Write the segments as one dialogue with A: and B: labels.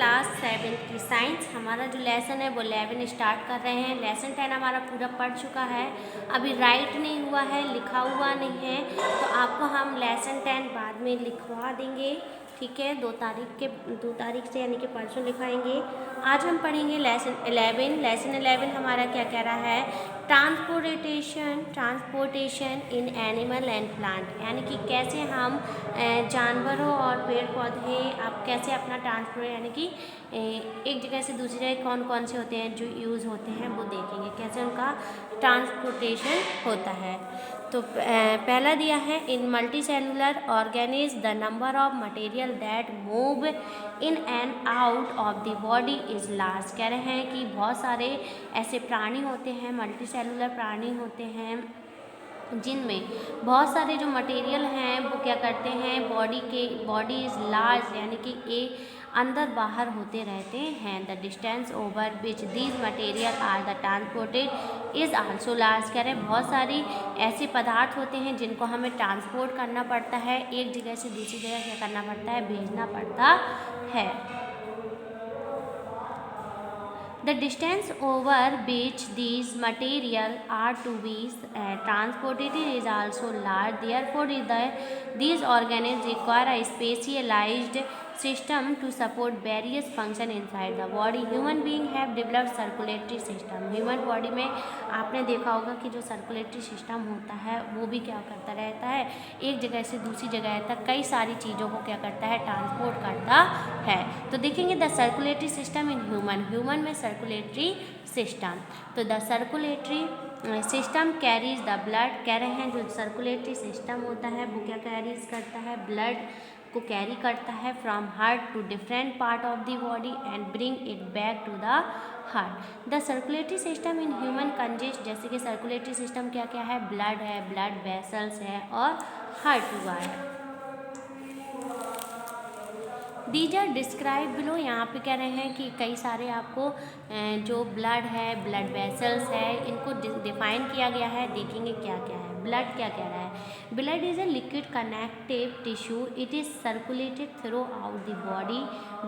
A: Class 7 की science. हमारा जो लेसन है वो 11 स्टार्ट कर रहे हैं। लेसन 10 हमारा पूरा पढ़ चुका है, अभी राइट नहीं हुआ है, लिखा हुआ नहीं है, तो आपको हम लेसन 10 बाद में लिखवा देंगे, ठीक है। 2 तारीख से यानी कि परसों लिखवाएंगे। आज हम पढ़ेंगे लेसन 11। लेसन 11 हमारा क्या कह रहा है, transportation in animal and plant, यानी कि कैसे हम जानवरों और पेड़ पौधे आप कैसे अपना ट्रांसपोर्ट यानी कि एक जगह से दूसरी जगह कौन कौन से होते हैं जो यूज़ होते हैं वो देखेंगे, कैसे उनका ट्रांसपोर्टेशन होता है। तो पहला दिया है, in multi cellular organism the number of material that move in and out of the body is large. कह रहे हैं कि बहुत सारे ऐसे प्राणी होते हैं, मल्टी सेलुलर प्राणी होते हैं जिनमें बहुत सारे जो मटेरियल हैं वो क्या करते हैं, बॉडी इज़ लार्ज यानी कि एक अंदर बाहर होते रहते हैं। The distance over which these material are the transported is also large. कह रहे हैं बहुत सारी ऐसे पदार्थ होते हैं जिनको हमें ट्रांसपोर्ट करना पड़ता है, एक जगह से दूसरी जगह क्या करना पड़ता है, भेजना पड़ता है। The distance over which these material are to be transported is also large. Therefore, these organisms require a specialized system to support various functions inside the body. Human being have developed circulatory system. Human body में आपने देखा होगा कि जो circulatory system होता है वो भी क्या करता रहता है, एक जगह से दूसरी जगह तक कई सारी चीज़ों को क्या करता है, ट्रांसपोर्ट करता है। तो देखेंगे the circulatory system in human में सर्कुलेटरी सिस्टम, तो the circulatory system carries the blood. कह रहे हैं जो सर्कुलेटरी सिस्टम होता है वो क्या कैरीज करता है, ब्लड को कैरी करता है from heart to different part of the body and bring it back to the heart. The circulatory system in human consist, जैसे कि सर्कुलेटरी सिस्टम क्या क्या है, ब्लड है, ब्लड वेसल्स है और हार्ट हुआ है। दीज आर डिस्क्राइब बिलो, यहाँ पे कह रहे हैं कि कई सारे आपको जो ब्लड है, ब्लड वेसल्स है, इनको डिफाइन किया गया है। देखेंगे क्या क्या है। ब्लड क्या कह रहा है, blood is a liquid connective tissue, it is circulated through out the body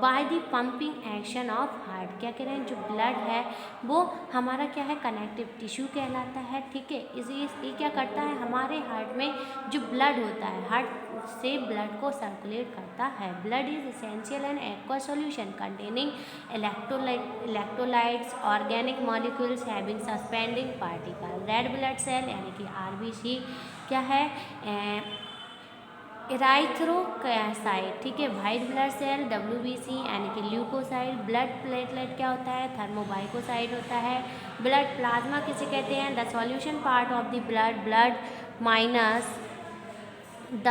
A: by the pumping action of heart. क्या कह रहे हैं, जो ब्लड है वो हमारा क्या है, कनेक्टिव टिश्यू कहलाता है, ठीक है। ये क्या करता है, हमारे हार्ट में जो ब्लड होता है, हार्ट से ब्लड को सर्कुलेट करता है। Blood is essential and aqua solution containing electrolytes organic molecules having suspending particle. Red blood cell यानी कि आरबीसी क्या है, इराइथ्रोसाइट, ठीक है। वाइट ब्लड सेल डब्ल्यूबीसी यानी कि ल्यूकोसाइट। ब्लड प्लेटलेट क्या होता है, थर्मोबाइकोसाइट होता है। ब्लड प्लाज्मा किसे कहते हैं, the solution part of the blood minus the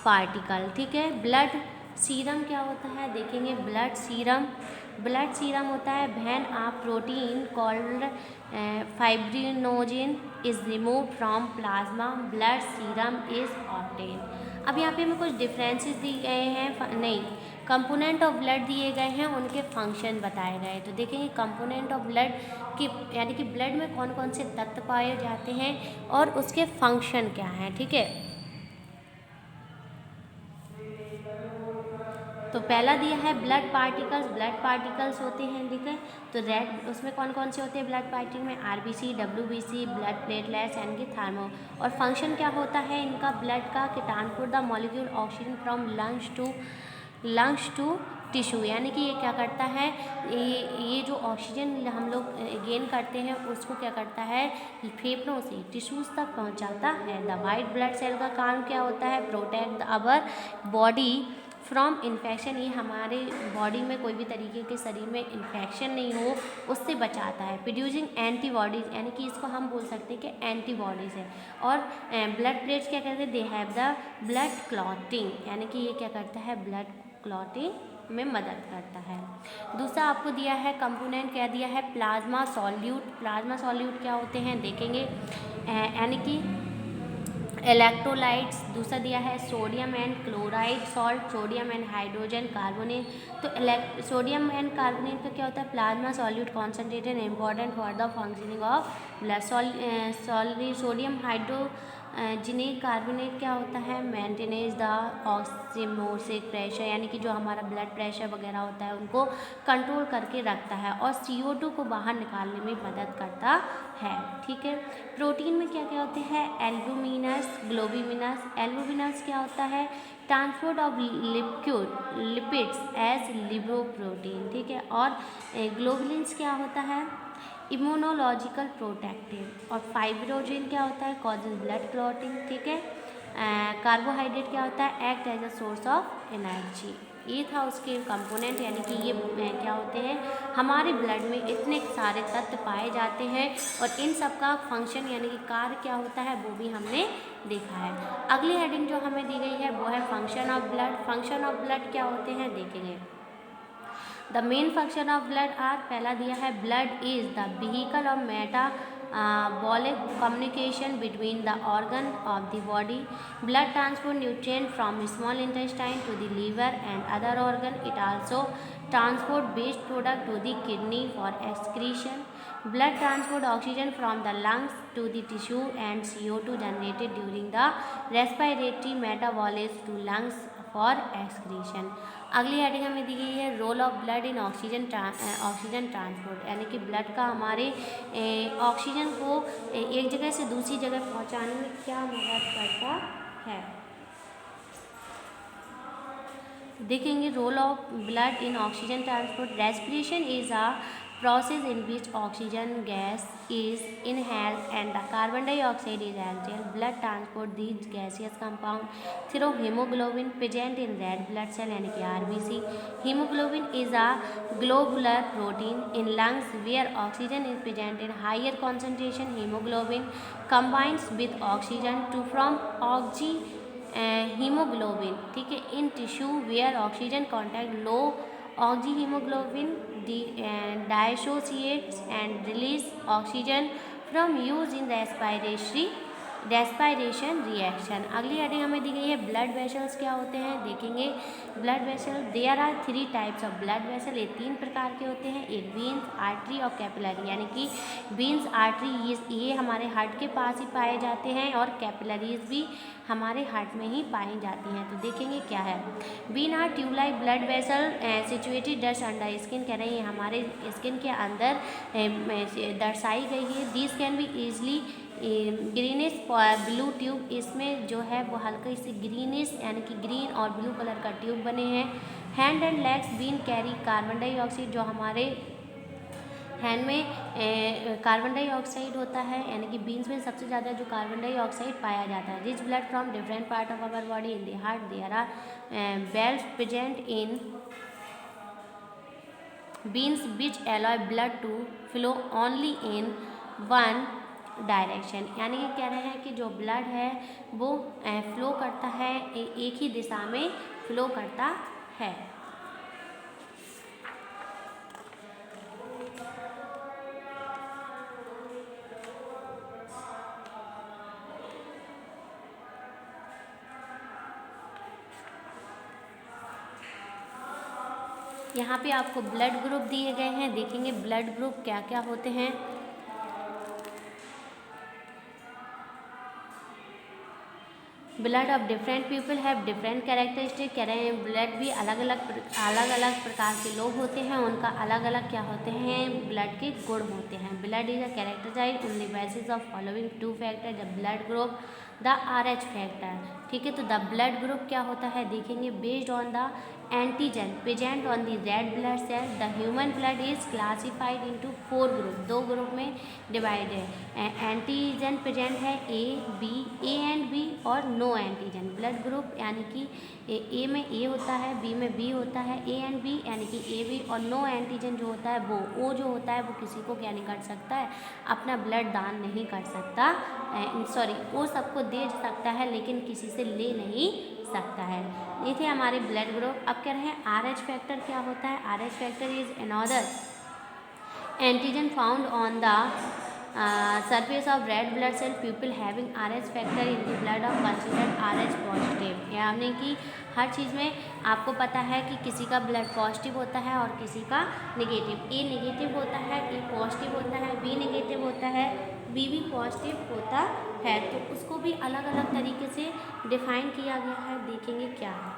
A: particle, ठीक है। ब्लड सीरम क्या होता है, देखेंगे ब्लड सीरम होता है when a protein called fibrinogen is remove from plasma blood serum is obtain. अब यहाँ पे हमें कुछ डिफरेंसेस दिए गए हैं, नहीं कंपोनेंट ऑफ ब्लड दिए गए हैं, उनके फंक्शन बताए गए। तो देखेंगे कंपोनेंट ऑफ ब्लड की यानी कि ब्लड में कौन कौन से तत्व पाए जाते हैं और उसके फंक्शन क्या हैं, ठीक है। तो पहला दिया है ब्लड पार्टिकल्स होते हैं, ठीक है। तो रेड उसमें कौन कौन से होते हैं ब्लड पार्टिकल में, RBC, WBC, blood platelets and की थर्मो। और फंक्शन क्या होता है इनका ब्लड का, कि transport the molecule oxygen from lungs to tissue, यानी कि ये क्या करता है, ये जो ऑक्सीजन हम लोग गेन करते हैं उसको क्या करता है, फेफड़ों से टिश्यूज़ तक पहुंचाता है। द वाइट ब्लड सेल का काम क्या होता है, protect our body from infection, ये हमारे बॉडी में कोई भी तरीके के शरीर में इन्फेक्शन नहीं हो उससे बचाता है। प्रोड्यूसिंग एंटीबॉडीज़, यानी कि इसको हम बोल सकते हैं कि एंटीबॉडीज़ है। और ब्लड प्लेट्स क्या करते हैं, they have the blood clotting, यानी कि ये क्या करता है, ब्लड क्लॉटिंग में मदद करता है। दूसरा आपको दिया है कंपोनेंट, क्या दिया है, प्लाज्मा सॉल्यूट क्या होते हैं देखेंगे, यानी कि इलेक्ट्रोलाइट्स। दूसरा दिया है sodium and chloride salt, sodium and hydrogen carbonate. तो सोडियम एंड कार्बोनेट का क्या होता है, plasma solute concentrated important for the functioning of blood. Sodium जिनेक कार्बोनेट क्या होता है, मेंटेनेज द ऑस्मोटिक प्रेशर, यानी कि जो हमारा ब्लड प्रेशर वगैरह होता है उनको कंट्रोल करके रखता है और CO2 को बाहर निकालने में मदद करता है। ठीक है, प्रोटीन में क्या क्या होते हैं, एल्बुमिनस, ग्लोबिमिनस। एल्बुमिनस क्या होता है, transport of lipids as lipoprotein. ठीक है, और ग्लोबुलिन्स क्या होता है, इम्यूनोलॉजिकल प्रोटेक्टिव। और फाइब्रोजिन क्या होता है, कॉजेज ब्लड क्लॉटिंग। ठीक है, कार्बोहाइड्रेट क्या होता है, act as a source of energy. ये था उसके कंपोनेंट, यानी कि ये क्या होते हैं, हमारे ब्लड में इतने सारे तत्व पाए जाते हैं और इन सब का फंक्शन यानी कि कार्य क्या होता है वो भी हमने देखा है। अगली हेडिंग जो हमें दी गई है वो है function of blood. Function of blood क्या होते हैं देखेंगे। The main function of blood are, पहला दिया है, blood is the vehicle of metabolic communication between the organ of the body. Blood transport nutrient from small intestine to the liver and other organ. It also transport waste product to the kidney for excretion. Blood transport oxygen from the lungs to the tissue and CO2 generated during the respiratory metabolism to lungs for excretion. अगली heading हमें दी गई है role of blood in oxygen transport, यानी कि blood का हमारे oxygen को एक जगह से दूसरी जगह पहुंचाने में क्या मदद करता है। देखेंगे role of blood in oxygen transport. Respiration is a process in which oxygen gas is inhaled and the carbon dioxide is exhaled. Blood transport these gaseous compound through hemoglobin present in red blood cell यानी कि RBC. Hemoglobin is a globular protein in lungs where oxygen is present in higher concentration. Hemoglobin combines with oxygen to form hemoglobin. ठीक है, in tissue where oxygen contact low oxyhemoglobin dissociates and release oxygen from use in respiration reaction. अगली heading हमें दी गई है blood vessels क्या होते हैं देखेंगे। Blood vessel, there are 3 types of blood vessel, ये 3 प्रकार के होते हैं, एक वीन्स, आर्टरी और कैपिलरी। यानी कि वीन्स, आर्टरी ये हमारे हार्ट के पास ही पाए जाते हैं और कैपिलरीज भी हमारे हार्ट में ही पाई जाती हैं। तो देखेंगे क्या है। Vein are tube like blood vessel situated just under skin, कह रहे हैं हमारे स्किन के अंदर दर्शाई गई है। This can be easily greenish blue tube, इसमें जो है वो हल्का सी ग्रीनिश यानी कि ग्रीन और ब्लू कलर का ट्यूब बने हैं। Hand and legs vein carry carbon dioxide, जो हमारे हैंड में कार्बन डाइऑक्साइड होता है, यानी कि बीन्स में सबसे ज़्यादा जो कार्बन डाइऑक्साइड पाया जाता है। Rich blood from different part of our body in the heart, there are valves present in veins which allow blood to flow only in one direction, यानी कि कह रहे हैं कि जो ब्लड है वो फ्लो करता है, एक ही दिशा में फ्लो करता है। यहाँ पे आपको ब्लड ग्रुप दिए गए हैं, देखेंगे ब्लड ग्रुप क्या क्या होते हैं। Blood of different people have different characteristic, कह रहे हैं ब्लड भी अलग अलग प्रकार के लोग होते हैं, उनका अलग अलग क्या होते हैं ब्लड के गुण होते हैं। Blood is a characterized on the basis of following 2 factor, the blood group, the RH factor. ठीक है, तो द ब्लड ग्रुप क्या होता है देखेंगे, based on the antigen present on the red blood cell. The human blood is classified into 4 group, 2 group में divide है। Antigen present है A एंड B और नो एंटीजन ब्लड ग्रुप, यानी कि A में A होता है, B में B होता है, A एंड B यानी कि AB, और नो एंटीजन जो होता है वो O जो होता है वो किसी को क्या नहीं कर सकता है, अपना ब्लड दान नहीं कर सकता, वो सबको दे सकता है लेकिन किसी से ले नहीं सकता है। ये थे हमारे ब्लड ग्रुप। अब कह रहे हैं RH फैक्टर क्या होता है। RH factor is another antigen found on the surface of red blood cell, people having RH factor in the blood are considered RH positive, यानी कि हर चीज़ में आपको पता है कि किसी का ब्लड पॉजिटिव होता है और किसी का नेगेटिव। A नेगेटिव होता है, A पॉजिटिव होता है, B नेगेटिव होता है, B भी पॉजिटिव होता है, तो उसको भी अलग अलग तरीके से डिफाइन किया गया है। देखेंगे क्या है।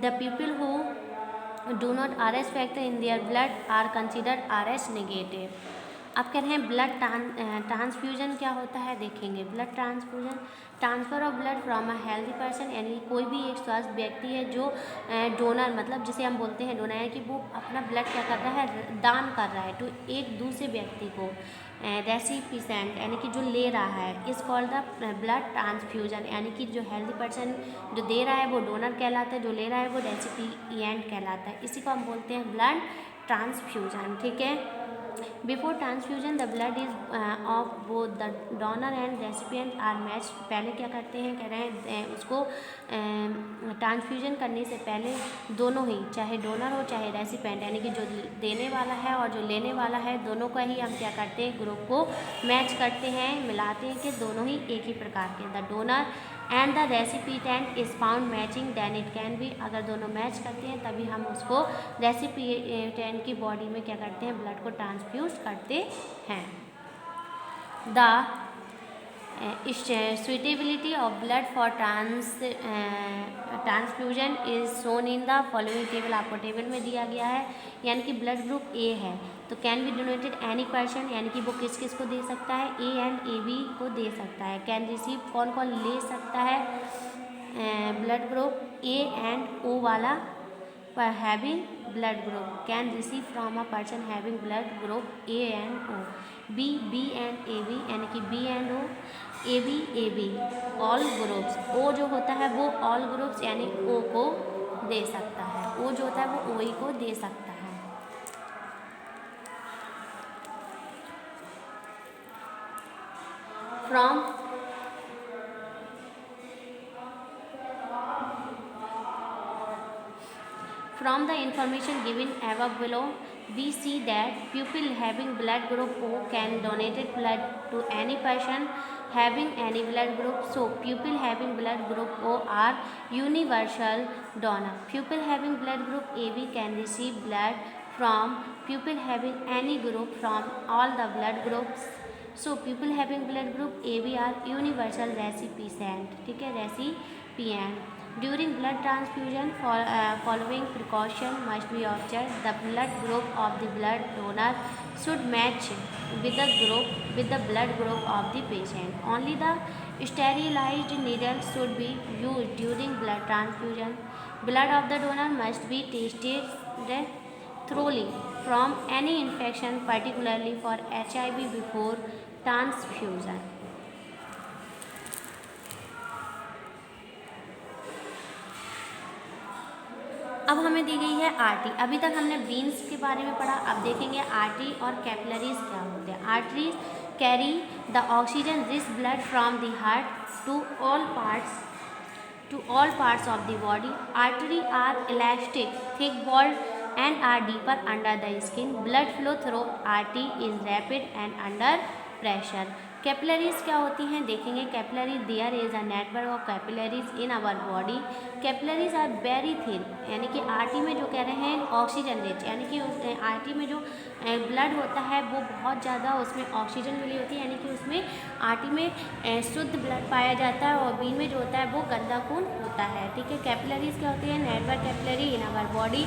A: The people who do not R S factor in their blood are considered R S negative. अब कह रहे हैं ब्लड ट्रांसफ्यूजन क्या होता है। देखेंगे blood transfusion, transfer of blood from a healthy person, यानी कोई भी एक स्वस्थ व्यक्ति है जो डोनर, मतलब जिसे हम बोलते हैं डोनर, है कि वो अपना ब्लड क्या कर रहा है, दान कर रहा है तो एक दूसरे व्यक्ति को। रेसिपिसेंट यानी कि जो ले रहा है, इस कॉल्ड द ब्लड ट्रांसफ्यूजन, यानी कि जो हेल्दी पर्सन जो दे रहा है वो डोनर कहलाता है, जो ले रहा है वो रेसिपिएंट कहलाता है। इसी को हम बोलते हैं ब्लड ट्रांसफ्यूजन। ठीक है। Before transfusion the blood is of both the donor and recipient are match. पहले क्या करते हैं, कह रहे हैं उसको ट्रांसफ्यूजन करने से पहले दोनों ही, चाहे डोनर हो चाहे रेसिपिएंट, यानी कि जो देने वाला है और जो लेने वाला है, दोनों का ही हम क्या करते हैं, ग्रुप को मैच करते हैं, मिलाते हैं कि दोनों ही एक ही प्रकार के। The donor and the recipient is found matching then it can be. अगर दोनों मैच करते हैं तभी हम उसको रेसिपिएंट की बॉडी में क्या करते हैं, ब्लड को ट्रांसफ्यूज करते हैं। The suitability of blood for transfusion is shown in the following table. आपको टेबल में दिया गया है, यानी कि ब्लड ग्रुप ए है तो can be donated any person, यानी कि वो किस किस को दे सकता है, ए एंड ए बी को दे सकता है। कैन रिसीव, कौन कौन ले सकता है blood group A and O वाला पर having blood group, can receive from a person having blood group A and O. B and A B, यानी कि B and O, A B all groups. O जो होता है वो all groups यानी ओ को दे सकता है, ओ जो होता है वो ओ ही को दे सकता है। From the information given above below, we see that people having blood group O can donate blood to any person having any blood group. So, people having blood group O are universal donor. People having blood group AB can receive blood from people having any group from all the blood groups. So, people having blood group AB are universal recipient. ठीक है, recipient. During blood transfusion, following precaution must be observed. The blood group of the blood donor should match with the blood group of the patient. Only the sterilized needle should be used during blood transfusion. Blood of the donor must be tested thoroughly from any infection, particularly for HIV, before transfusion. अब हमें दी गई है artery. अभी तक हमने beans के बारे में पढ़ा, अब देखेंगे आर्टरी और कैपिलरीज क्या होते हैं। Arteries carry the oxygen rich blood from the heart to all parts of the body. Artery are elastic, thick walled and are deeper under the skin. Blood flow through artery is rapid and under pressure. Capillaries क्या होती हैं, देखेंगे। Capillary, there is a network of capillaries in our body. Capillaries are very thin, यानी कि artery में जो कह रहे हैं ऑक्सीजन रिच, यानी कि आर्टरी में जो ब्लड होता है वो बहुत ज़्यादा उसमें ऑक्सीजन मिली होती है, यानी कि उसमें आर्टरी में शुद्ध ब्लड पाया जाता है और बीन में जो होता है वो गंदा खून होता है। ठीक है। कैपिलरीज क्या होती है, network capillary in our body.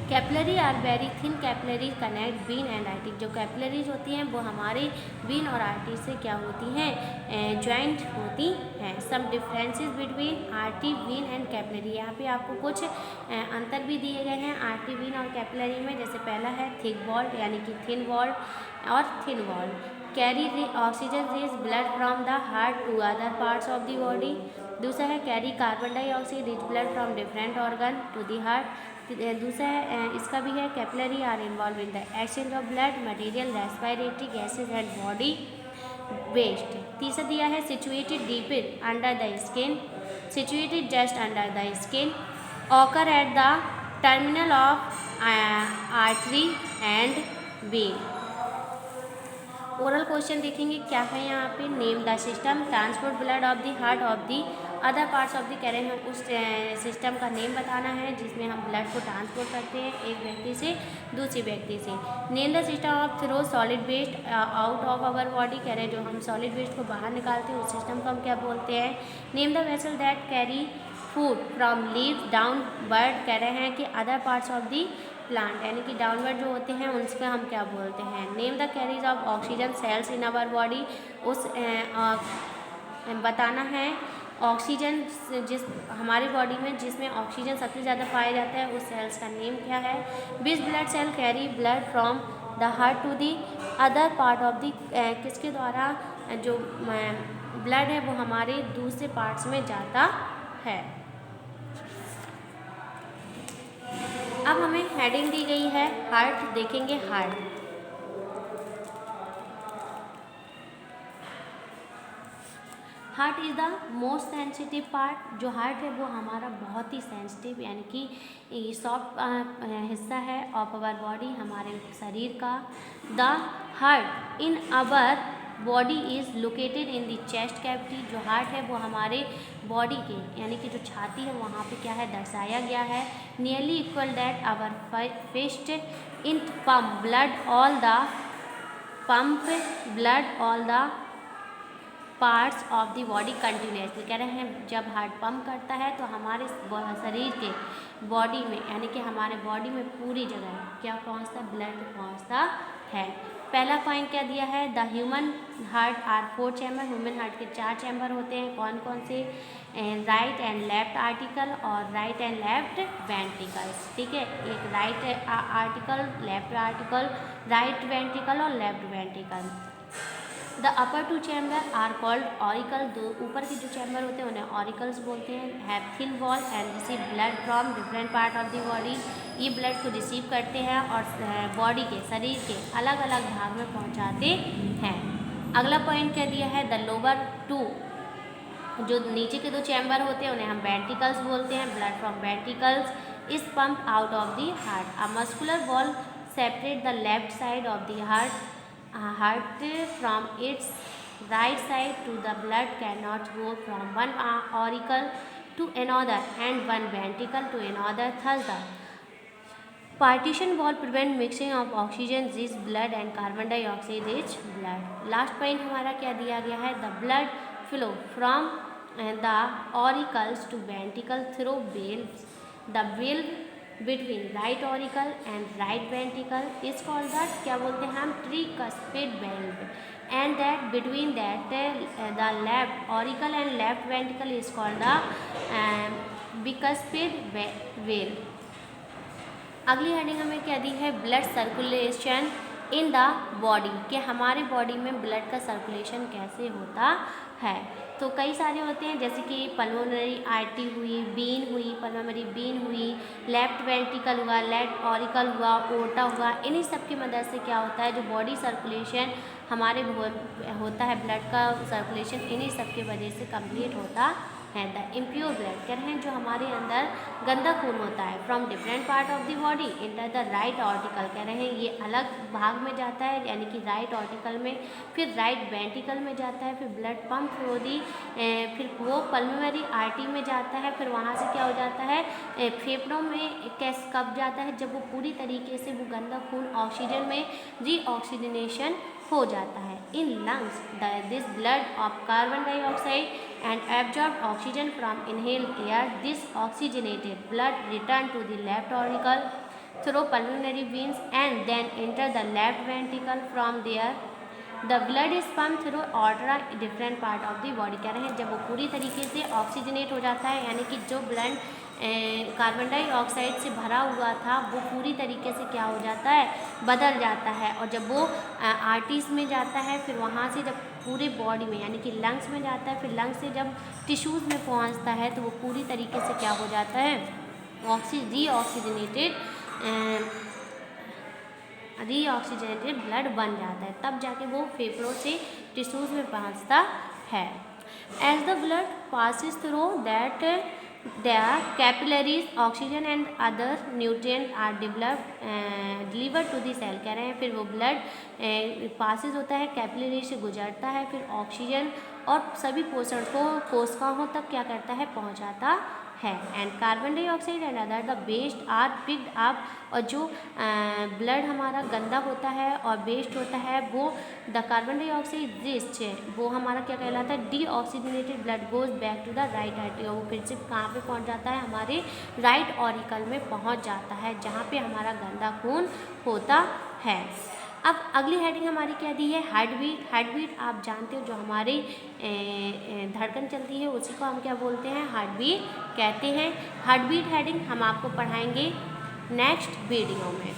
A: Capillary are very thin, capillary connect vein and artery. जो कैपिलरीज होती हैं वो हमारे बीन और आर्टरी से क्या होती हैं, ज्वाइंट होती हैं। Some differences between artery, vein and capillary. यहाँ पे आपको कुछ अंतर भी दिए गए हैं आर्टरी, बीन और कैपिलरी में। जैसे पहला है थिक वॉल्ड, यानी कि थिन वॉल्ड और thin walled. Carry oxygen rich blood from the heart to other parts of the body. दूसरा है carry carbon dioxide rich blood from different organ to the heart. दूसरा है इसका भी है capillary are involve in the exchange of blood material, respiratory gases and body waste. तीसरा दिया है situated deeper under the skin, situated just under the skin, occur at the terminal of artery and when. Oral question देखेंगे क्या है यहाँ पे। Name the system transport blood of the heart of the other parts of the कह रहे हैं उस system का नेम बताना है जिसमें हम ब्लड को ट्रांसपोर्ट करते हैं एक व्यक्ति से दूसरे व्यक्ति से। Name the system of throw solid waste out of our body, कह रहे हैं जो हम सॉलिड वेस्ट को बाहर निकालते हैं उस सिस्टम को हम क्या बोलते हैं। Name the vessel that carry food from leaves downward, कह रहे हैं कि other parts of the plant यानी कि डाउनवर्ड जो होते हैं उनसे हम क्या बोलते हैं। Name the carries of oxygen cells in our body, उस बताना है ऑक्सीजन जिस हमारी बॉडी में जिसमें ऑक्सीजन सबसे ज़्यादा पाया जाता है उस सेल्स का नेम क्या है। Which blood cell carry blood from the heart to the other part of the, किसके द्वारा जो ब्लड है वो हमारे दूसरे पार्ट्स में जाता है। अब हमें हेडिंग दी गई है हार्ट, देखेंगे heart. Heart is the most sensitive part, जो हार्ट है वो हमारा बहुत ही सेंसिटिव यानी कि सॉफ्ट हिस्सा है ऑफ आवर बॉडी, हमारे शरीर का। The heart in our body is located in the chest cavity, जो हार्ट है वो हमारे बॉडी के यानी कि जो छाती है वहाँ पे क्या है दर्शाया गया है। Nearly equal that our fist in pump blood all the parts of the body continuously, कह रहे हैं जब हार्ट पंप करता है तो हमारे शरीर के बॉडी में यानी कि हमारे बॉडी में पूरी जगह क्या पहुंचता है, ब्लड पहुंचता है। पहला पॉइंट क्या दिया है, the human heart are 4 chamber, human heart के 4 चैम्बर होते हैं। कौन कौन से, राइट एंड लेफ्ट आर्टिकल और राइट एंड लेफ्ट वेंट्रिकल्स, ठीक है। एक right article, left article, right ventricle और left ventricle. The upper 2 chamber are called auricle, दो ऊपर के जो चैम्बर होते हैं उन्हें ऑरिकल्स बोलते हैं। Have thin wall and receive blood from different part of the body, ये ब्लड को रिसीव करते हैं और बॉडी के शरीर के अलग अलग भाग में पहुंचाते हैं। अगला पॉइंट क्या दिया है, द लोअर 2, जो नीचे के 2 चैम्बर होते हैं उन्हें हम वेंट्रिकल्स बोलते हैं। Blood from ventricles is pump out of the heart. A muscular wall separate the left side of the heart from its right side to the blood cannot go from one auricle to another and one ventricle to another, thus the partition wall prevent mixing of oxygen rich blood and carbon dioxide rich blood। Last point हमारा क्या दिया गया है, the blood flow from the auricles to ventricle through valves, the valve between right auricle and right ventricle is called that, क्या बोलते हैं हम, tricuspid valve, and that between that the left auricle and left ventricle is called the bicuspid valve. अगली heading हमें क्या दी है, blood circulation in the body, कि हमारे बॉडी में ब्लड का सर्कुलेशन कैसे होता है। तो कई सारे होते हैं जैसे कि पल्मोनरी आर्टरी हुई, बीन हुई, पल्मोनरी बीन हुई, लेफ्ट वेंट्रिकल हुआ, लेफ्ट ऑरिकल हुआ, ओर्टा हुआ, इन्हीं सब की मदद से क्या होता है, जो बॉडी सर्कुलेशन हमारे होता है, ब्लड का सर्कुलेशन इन्हीं सब की वजह से कंप्लीट होता है। द इम्प्योर ब्लड कह रहे हैं जो हमारे अंदर गंदा खून होता है, from different part of the body enter the right article, कह रहे हैं ये अलग भाग में जाता है यानी कि राइट ऑर्टिकल में, फिर राइट वेंट्रिकल में जाता है, फिर ब्लड पंप थ्रू दी, फिर वो पल्मोनरी आर्टरी में जाता है, फिर वहाँ से क्या हो जाता है, फेफड़ों में कैसे कब जाता है, जब वो पूरी तरीके से वो गंदा खून ऑक्सीजन में रीऑक्सीजनेशन हो जाता है। In lungs this blood of carbon dioxide and absorb oxygen from inhaled air, this oxygenated blood return to the left auricle through pulmonary veins and then enter the left ventricle, from there the blood is pump through other different part of the body, कह रहे हैं जब वो पूरी तरीके से oxygenate हो जाता है यानी कि जो ब्लड कार्बन डाइऑक्साइड से भरा हुआ था वो पूरी तरीके से क्या हो जाता है, बदल जाता है, और जब वो आर्टरीज में जाता है फिर वहाँ से जब पूरे बॉडी में यानी कि लंग्स में जाता है, फिर लंग्स से जब टिश्यूज़ में पहुँचता है तो वो पूरी तरीके से क्या हो जाता है, रीऑक्सीजनेटेड ब्लड बन जाता है, तब जाके वो फेफड़ों से टिश्यूज़ में पहुँचता है। As the blood passes through that The capillaries, oxygen and other nutrients are delivered to the cell। कह रहे हैं फिर वो ब्लड पासिस होता है, कैपिलरी से गुजरता है, फिर ऑक्सीजन और सभी पोषण को कोशिकाओं तक क्या करता है, पहुंचाता है। And carbon dioxide and other the waste are picked up, और जो ब्लड हमारा गंदा होता है और वेस्ट होता है वो द कार्बन डाइऑक्साइड वेस्ट है वो हमारा क्या कहलाता है, deoxygenated blood goes back to the right auricle. वो फिर से कहाँ पे पहुँच जाता है, हमारे राइट ऑरिकल में पहुँच जाता है जहाँ पे हमारा गंदा खून होता है। अब अगली हेडिंग हमारी क्या दी है, हार्ट बीट। हार्ट बीट आप जानते हो जो हमारी धड़कन चलती है उसी को हम क्या बोलते हैं, हार्ट बीट कहते हैं। हार्ट बीट हेडिंग हम आपको पढ़ाएंगे नेक्स्ट वीडियो में।